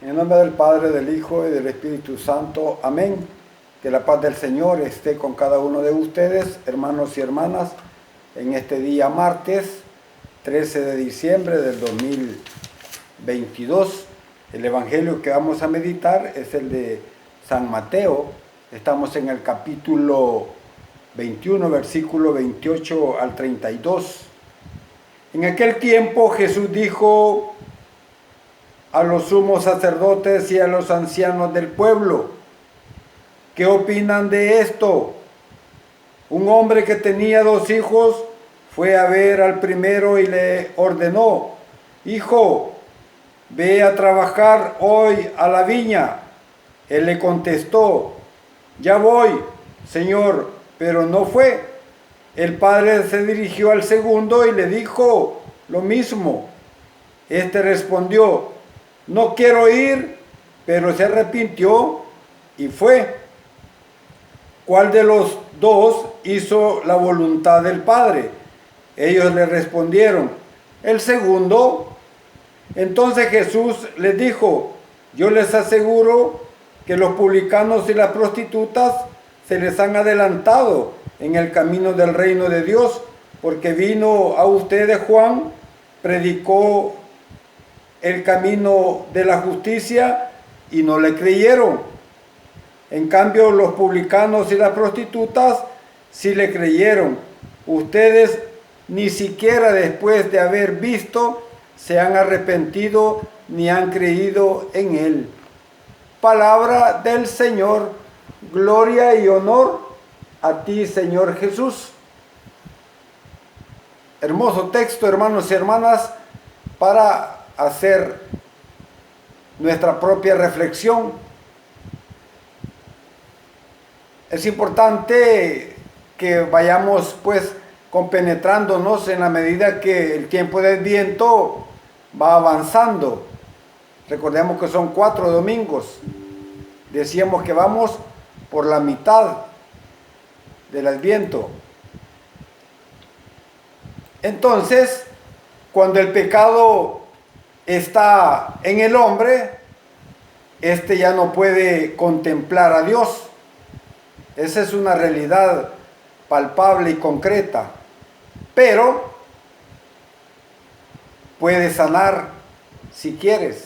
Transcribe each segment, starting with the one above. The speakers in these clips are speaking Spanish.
En el nombre del Padre, del Hijo y del Espíritu Santo. Amén. Que la paz del Señor esté con cada uno de ustedes, hermanos y hermanas, en este día martes 13 de diciembre del 2022. El Evangelio que vamos a meditar es el de San Mateo. Estamos en el capítulo 21, versículo 28 al 32. En aquel tiempo Jesús dijo a los sumos sacerdotes y a los ancianos del pueblo: ¿qué opinan de esto? Un hombre que tenía 2 hijos fue a ver al primero y le ordenó: hijo, ve a trabajar hoy a la viña. Él le contestó: ya voy, señor, pero no fue. El padre se dirigió al segundo y le dijo lo mismo. Este respondió: no quiero ir, pero se arrepintió y fue. ¿Cuál de los 2 hizo la voluntad del Padre? Ellos le respondieron: el segundo. Entonces Jesús les dijo: yo les aseguro que los publicanos y las prostitutas se les han adelantado en el camino del reino de Dios, porque vino a ustedes Juan, predicó el camino de la justicia y no le creyeron. En cambio, los publicanos y las prostitutas sí le creyeron. Ustedes ni siquiera después de haber visto se han arrepentido ni han creído en él. Palabra del Señor. Gloria y honor a ti, Señor Jesús. Hermoso texto, hermanos y hermanas, para hacer nuestra propia reflexión. Es importante que vayamos pues compenetrándonos en la medida que el tiempo del Adviento va avanzando. Recordemos que son 4 domingos. Decíamos que vamos por la mitad del Adviento. Entonces, cuando el pecado está en el hombre, este ya no puede contemplar a Dios. Esa es una realidad palpable y concreta. Pero puede sanar si quieres.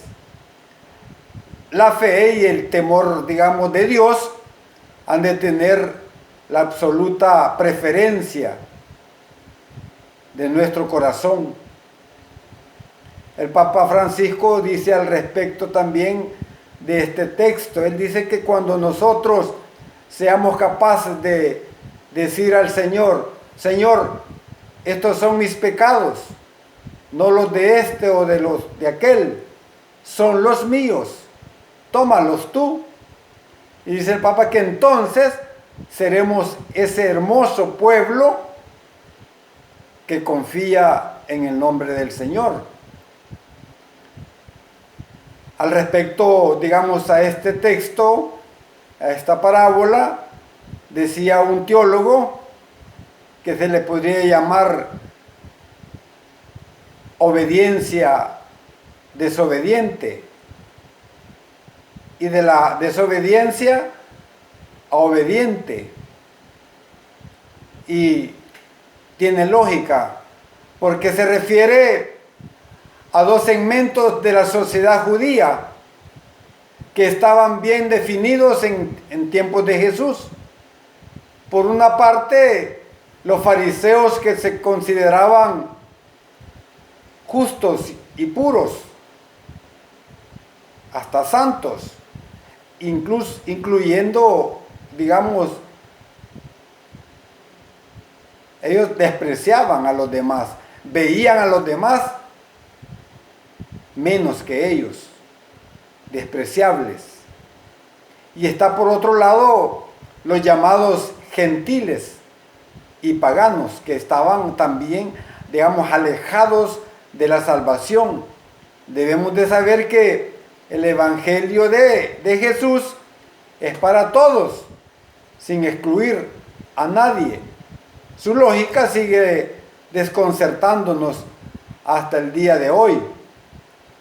La fe y el temor, digamos, de Dios han de tener la absoluta preferencia de nuestro corazón. El Papa Francisco dice al respecto también de este texto. Él dice que cuando nosotros seamos capaces de decir al Señor: Señor, estos son mis pecados, no los de este o de los de aquel, son los míos, tómalos tú. Y dice el Papa que entonces seremos ese hermoso pueblo que confía en el nombre del Señor. Al respecto, digamos, a este texto, a esta parábola, decía un teólogo que se le podría llamar obediencia desobediente, y de la desobediencia a obediente. Y tiene lógica, porque se refiere a 2 segmentos de la sociedad judía que estaban bien definidos en tiempos de Jesús. Por una parte, los fariseos, que se consideraban justos y puros, hasta santos, incluyendo, digamos, ellos despreciaban a los demás, veían a los demás menos que ellos, despreciables. Y está por otro lado los llamados gentiles y paganos, que estaban también, digamos, alejados de la salvación. Debemos de saber que el Evangelio de Jesús es para todos, sin excluir a nadie. Su lógica sigue desconcertándonos hasta el día de hoy.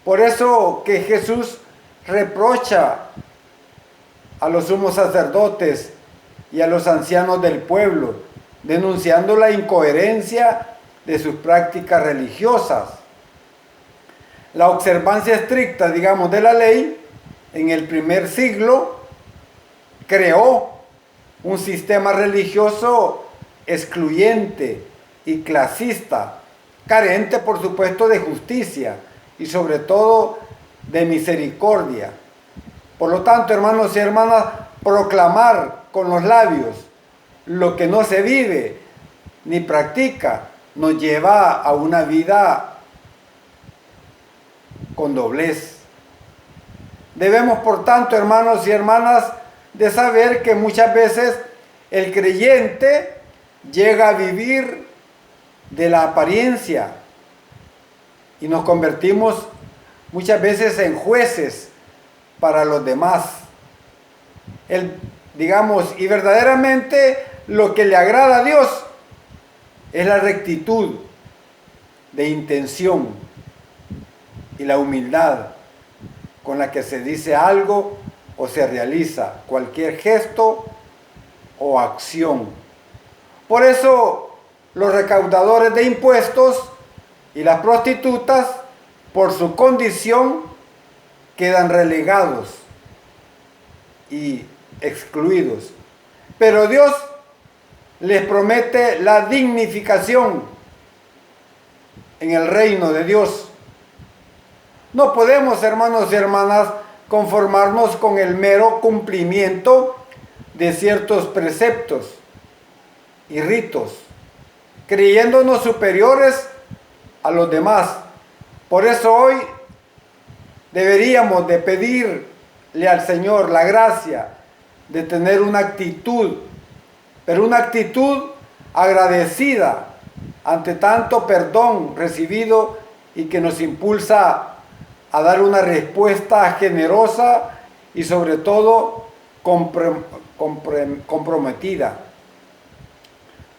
Por eso que Jesús reprocha a los sumos sacerdotes y a los ancianos del pueblo, denunciando la incoherencia de sus prácticas religiosas. La observancia estricta, digamos, de la ley en el primer siglo creó un sistema religioso excluyente y clasista, carente, por supuesto, de justicia y sobre todo de misericordia. Por lo tanto, hermanos y hermanas, proclamar con los labios lo que no se vive ni practica nos lleva a una vida con doblez. Debemos, por tanto, hermanos y hermanas, de saber que muchas veces el creyente llega a vivir de la apariencia y nos convertimos muchas veces en jueces para los demás. Y verdaderamente lo que le agrada a Dios es la rectitud de intención y la humildad con la que se dice algo o se realiza cualquier gesto o acción. Por eso los recaudadores de impuestos y las prostitutas, por su condición, quedan relegados y excluidos. Pero Dios les promete la dignificación en el reino de Dios. No podemos, hermanos y hermanas, conformarnos con el mero cumplimiento de ciertos preceptos y ritos, creyéndonos superiores a los demás. Por eso hoy deberíamos de pedirle al Señor la gracia de tener una actitud, pero una actitud agradecida ante tanto perdón recibido y que nos impulsa a dar una respuesta generosa y sobre todo comprometida.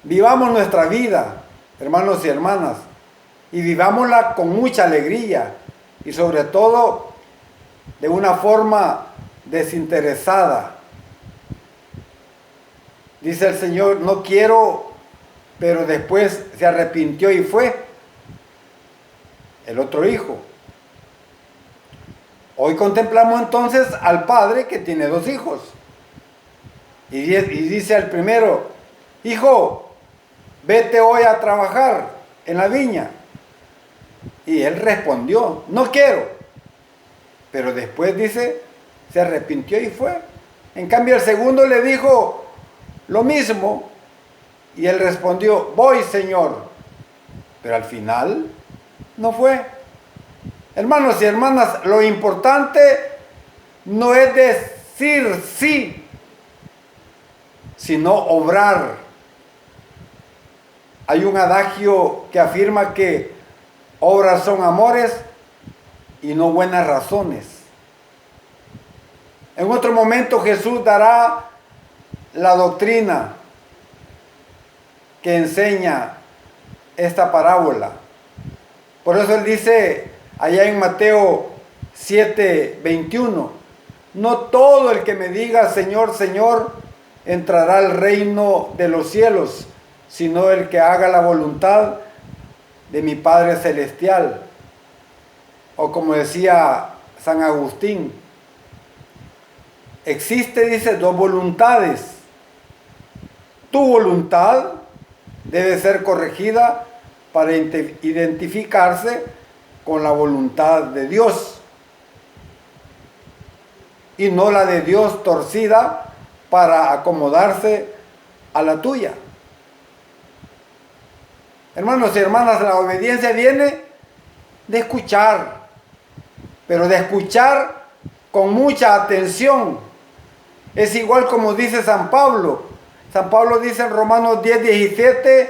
Vivamos nuestra vida, hermanos y hermanas, y vivámosla con mucha alegría y sobre todo de una forma desinteresada. Dice el Señor, no quiero, pero después se arrepintió y fue el otro hijo. Hoy contemplamos entonces al padre que tiene dos hijos. Y dice al primero, hijo, vete hoy a trabajar en la viña. Y él respondió, no quiero. Pero después dice, se arrepintió y fue. En cambio el segundo le dijo lo mismo. Y él respondió, voy, Señor. Pero al final no fue. Hermanos y hermanas, lo importante no es decir sí, sino obrar. Hay un adagio que afirma que obras son amores y no buenas razones. En otro momento Jesús dará la doctrina que enseña esta parábola. Por eso él dice allá en Mateo 7:21, no todo el que me diga Señor, Señor, entrará al reino de los cielos, sino el que haga la voluntad de mi Padre Celestial. O como decía San Agustín, existe, dice, dos voluntades. Tu voluntad debe ser corregida para identificarse con la voluntad de Dios y no la de Dios torcida para acomodarse a la tuya. Hermanos y hermanas, la obediencia viene de escuchar, pero de escuchar con mucha atención. Es igual como dice San Pablo. San Pablo dice en Romanos 10:17,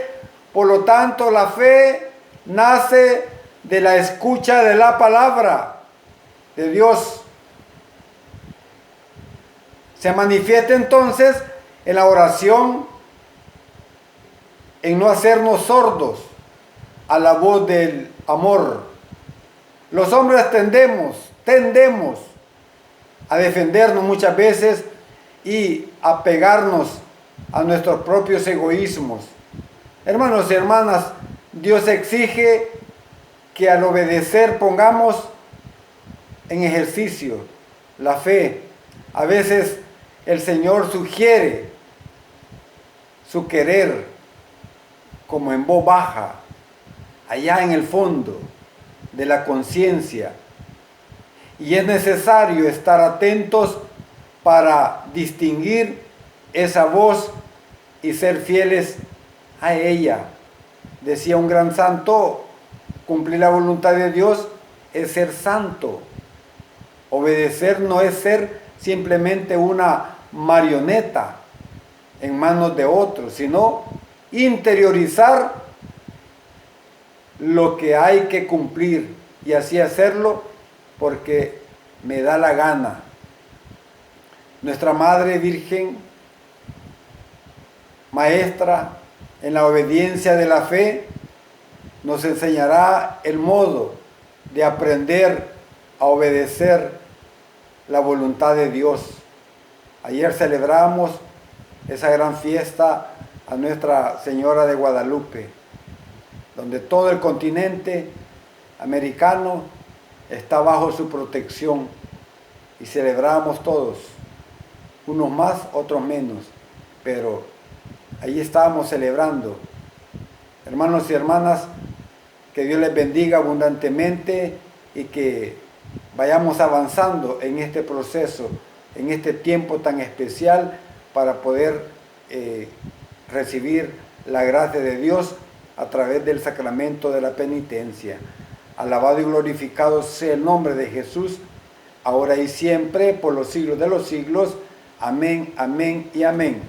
por lo tanto la fe nace de la escucha de la palabra de Dios. Se manifiesta entonces en la oración, en no hacernos sordos a la voz del amor. Los hombres tendemos a defendernos muchas veces y a pegarnos a nuestros propios egoísmos. Hermanos y hermanas, Dios exige que al obedecer pongamos en ejercicio la fe. A veces el Señor sugiere su querer como en voz baja, allá en el fondo de la conciencia. Y es necesario estar atentos para distinguir esa voz y ser fieles a ella. Decía un gran santo, cumplir la voluntad de Dios es ser santo. Obedecer no es ser simplemente una marioneta en manos de otros, sino interiorizar lo que hay que cumplir y así hacerlo porque me da la gana. Nuestra Madre Virgen, maestra en la obediencia de la fe, nos enseñará el modo de aprender a obedecer la voluntad de Dios. Ayer celebramos esa gran fiesta a Nuestra Señora de Guadalupe, donde todo el continente americano está bajo su protección y celebramos todos, unos más, otros menos, pero ahí estábamos celebrando. Hermanos y hermanas, que Dios les bendiga abundantemente y que vayamos avanzando en este proceso, en este tiempo tan especial para poder recibir la gracia de Dios a través del sacramento de la penitencia. Alabado y glorificado sea el nombre de Jesús, ahora y siempre, por los siglos de los siglos. Amén, amén y amén.